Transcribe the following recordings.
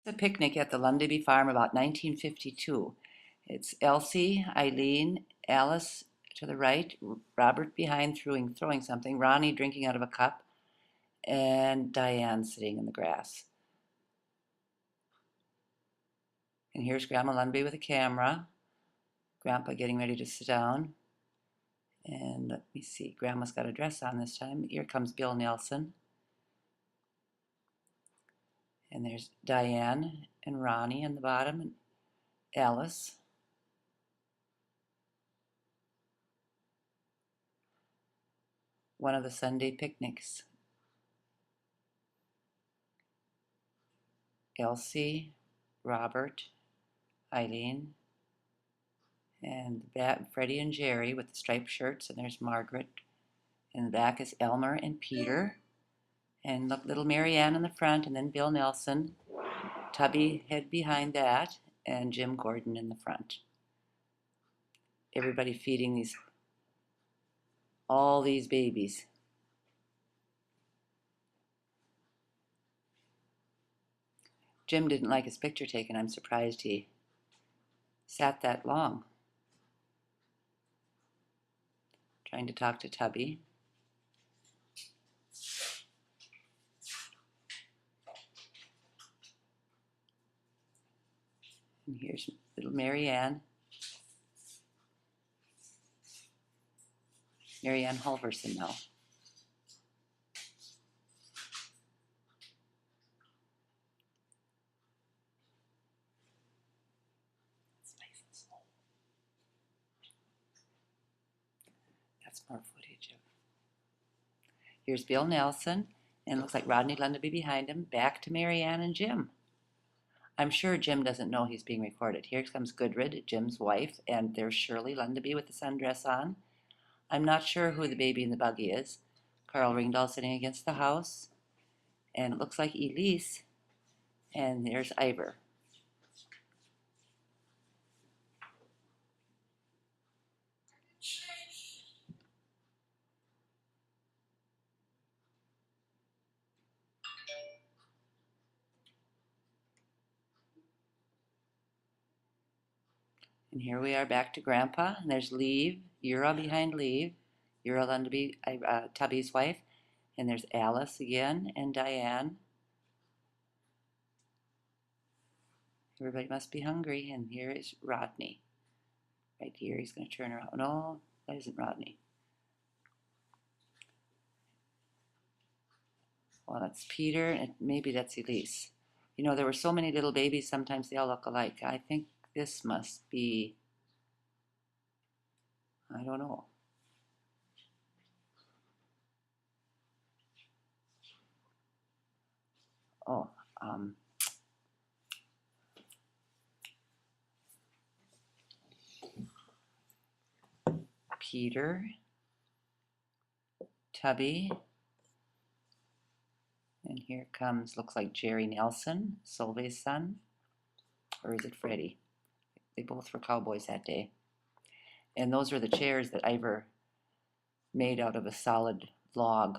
The picnic at the Lundeby farm about 1952. It's Elsie, Eileen, Alice to the right, Robert behind throwing something, Ronnie drinking out of a cup, and Diane sitting in the grass. And here's Grandma Lundeby with a camera, Grandpa getting ready to sit down. And let me see, Grandma's got a dress on this time. Here comes Bill Nelson. And there's Diane and Ronnie in the bottom, and Alice. One of the Sunday picnics. Elsie, Robert, Eileen, and Freddie and Jerry with the striped shirts, and there's Margaret. In the back is Elmer and Peter, and look, little Marianne in the front, and then Bill Nelson, Tubby head behind that, and Jim Gordon in the front. Everybody feeding all these babies. Jim didn't like his picture taken. I'm surprised he sat that long. Trying to talk to Tubby. And here's little Marianne. Marianne Halverson now. That's more footage of. Here's Bill Nelson, and it looks like Rodney Lundeby behind him. Back to Marianne and Jim. I'm sure Jim doesn't know he's being recorded. Here comes Gudrid, Jim's wife, and there's Shirley Lundeby with the sundress on. I'm not sure who the baby in the buggy is. Carl Ringdahl sitting against the house, and it looks like Elise, and there's Iver. And here we are back to Grandpa, and there's Leave, Ura behind Leave, Ura Lundeby, Tubby's wife, and there's Alice again, and Diane. Everybody must be hungry, and here is Rodney. Right here, he's going to turn around. No, that isn't Rodney. Well, that's Peter, and maybe that's Elise. You know, there were so many little babies, sometimes they all look alike. I think this must be, I don't know. Oh, Peter, Tubby, and here comes, looks like Jerry Nelson, Solveig's son, or is it Freddie? They both were cowboys that day. And those are the chairs that Iver made out of a solid log.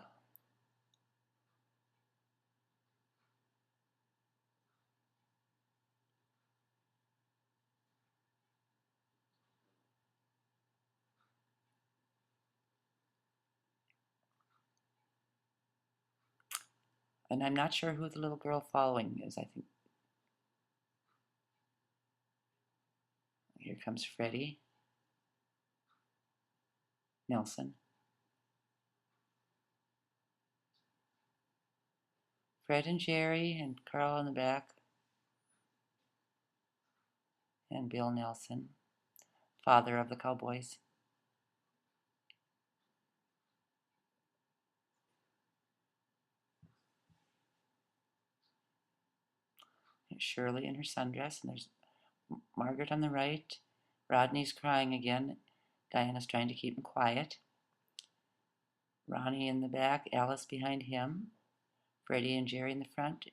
And I'm not sure who the little girl following is. I think here comes Freddie Nelson. Fred and Jerry and Carl in the back. And Bill Nelson, father of the cowboys. There's Shirley in her sundress, and there's Margaret on the right. Rodney's crying again. Diana's trying to keep him quiet. Ronnie in the back, Alice behind him. Freddie and Jerry in the front.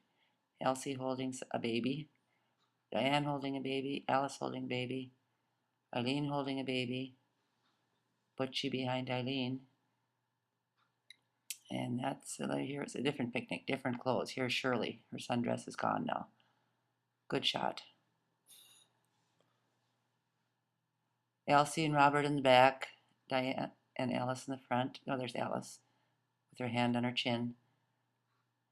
Elsie holding a baby. Diane holding a baby. Alice holding a baby. Eileen holding a baby. Butchie behind Eileen. And that's, here's a different picnic, different clothes. Here's Shirley. Her sundress is gone now. Good shot. Elsie and Robert in the back, Diane and Alice in the front. Oh, there's Alice with her hand on her chin.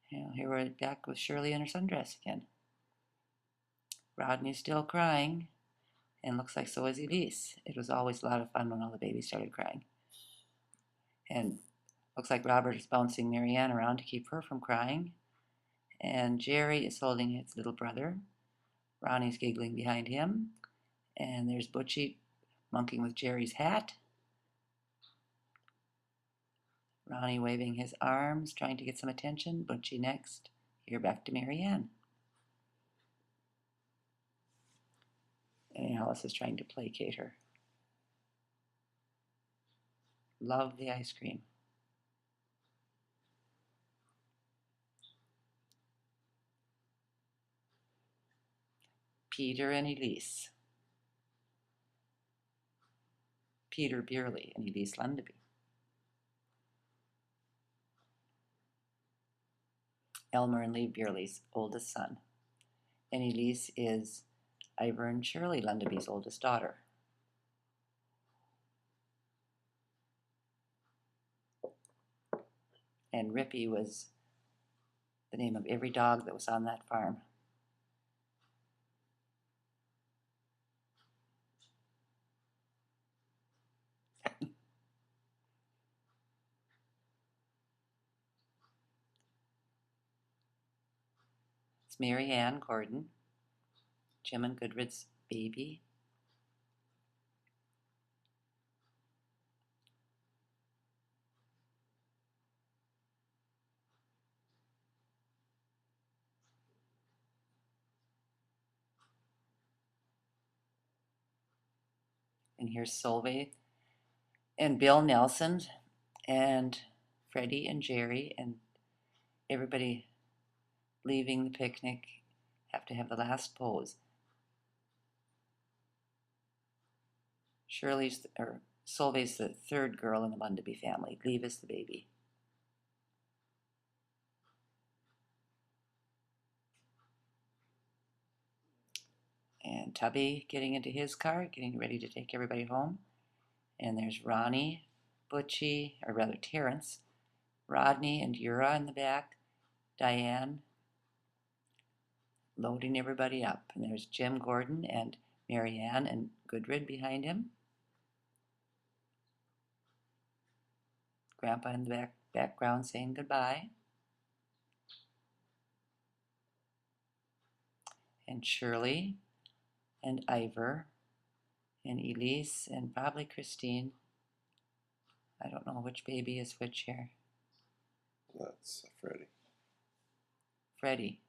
Here we're back with Shirley in her sundress again. Rodney's still crying, and looks like so is Elise. It was always a lot of fun when all the babies started crying. And looks like Robert is bouncing Marianne around to keep her from crying. And Jerry is holding his little brother. Ronnie's giggling behind him. And there's Butchie monkeying with Jerry's hat. Ronnie waving his arms, trying to get some attention. Butchie next. Here back to Marianne. And Alice is trying to placate her. Love the ice cream. Peter and Elise. Peter Beerley and Elise Lundeby. Elmer and Lee Beerley's oldest son. And Elise is Iver and Shirley Lundeby's oldest daughter. And Rippy was the name of every dog that was on that farm. It's Mary Ann Gordon, Jim and Gudrid's baby. And here's Solveig and Bill Nelson and Freddie and Jerry and everybody leaving the picnic have to have the last pose. Solveig's the third girl in the Lundeby family. Liv is the baby. And Tobby getting into his car, getting ready to take everybody home. And there's Ronnie, Butchie, or rather Terrence, Rodney and Ura in the back, Diane loading everybody up. And there's Jim Gordon and Marianne and Gudrid behind him. Grandpa in the background saying goodbye. And Shirley and Iver and Elise and probably Christine. I don't know which baby is which here. That's Freddie. Freddie.